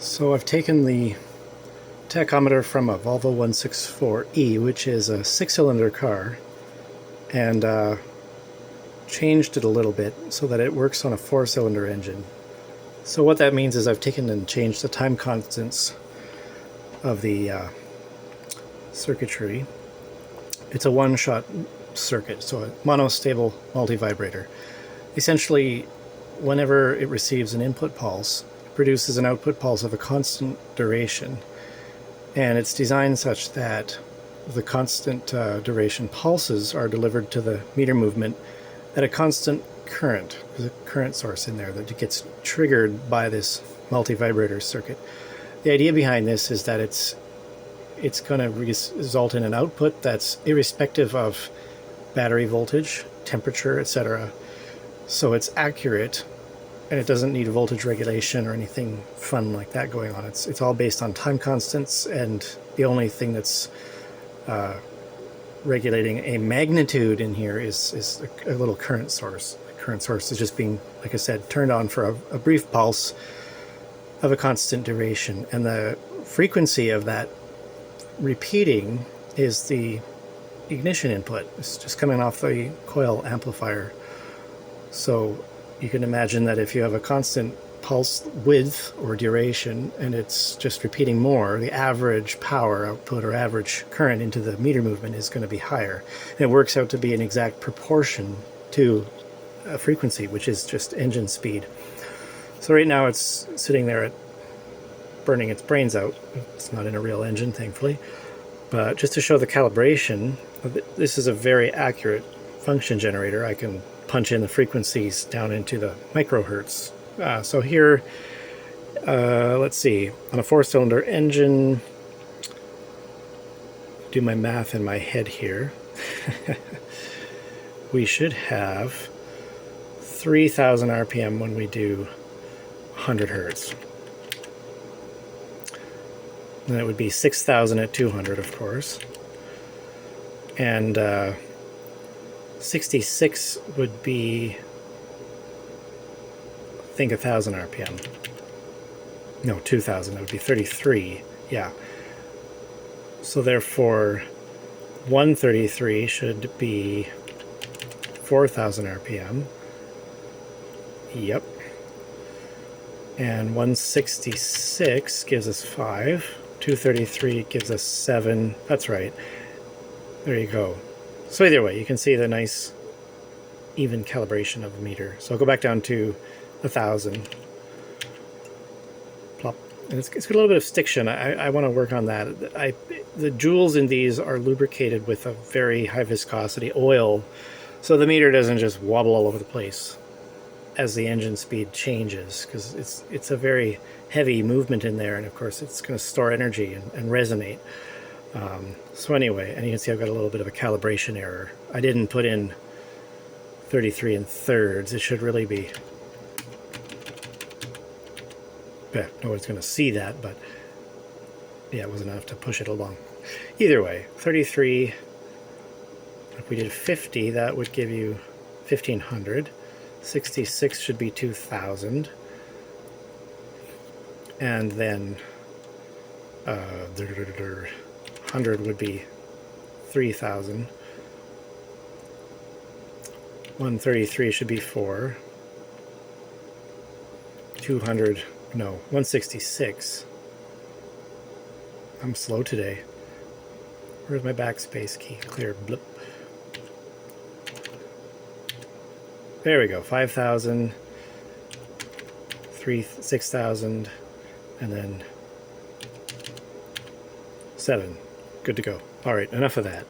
So I've taken the tachometer from a Volvo 164E, which is a 6-cylinder car, and changed it a little bit so that it works on a 4-cylinder engine. So what that means is I've taken and changed the time constants of the circuitry. It's a one-shot circuit, so a monostable multivibrator. Essentially, whenever it receives an input pulse, it produces an output pulse of a constant duration, and it's designed such that the constant duration pulses are delivered to the meter movement at a constant current. There's a current source in there that gets triggered by this multivibrator circuit. The idea behind this is that it's going to result in an output that's irrespective of battery voltage, temperature, etc. So it's accurate, and it doesn't need voltage regulation or anything fun like that going on. It's all based on time constants, and the only thing that's regulating a magnitude in here is a little current source. The current source is just being, like I said, turned on for a brief pulse of a constant duration, and the frequency of that repeating is the ignition input. It's just coming off the coil amplifier. So you can imagine that if you have a constant pulse width or duration and it's just repeating more, the average power output or average current into the meter movement is going to be higher. And it works out to be an exact proportion to a frequency, which is just engine speed. So right now it's sitting there at burning its brains out. It's not in a real engine, thankfully. But just to show the calibration, this is a very accurate function generator. I can punch in the frequencies down into the microhertz. So here, let's see, on a 4-cylinder engine, do my math in my head here, we should have 3,000 RPM when we do 100 hertz. And it would be 6,000 at 200, of course. And 66 would be, I think, 1,000 RPM. No, 2,000. That would be 33. Yeah. So therefore, 133 should be 4,000 RPM. Yep. And 166 gives us 5. 233 gives us 7. That's right. There you go. So either way, you can see the nice even calibration of the meter. So I'll go back down to 1,000. Plop. And it's got a little bit of stiction. I want to work on that. The joules in these are lubricated with a very high viscosity oil, so the meter doesn't just wobble all over the place as the engine speed changes, because it's a very heavy movement in there, and of course it's going to store energy and resonate. So anyway, and you can see I've got a little bit of a calibration error. I didn't put in 33 1/3. It should really be, yeah, no one's going to see that, but yeah, it wasn't enough to push it along. Either way, 33, if we did 50, that would give you 1,500. 66 should be 2,000. And then 100 would be 3,000. 133 should be 4. 200, no, 166. I'm slow today. Where's my backspace key? Clear, blip. There we go, 5,000, 6,000, and then 7. Good to go. All right, enough of that.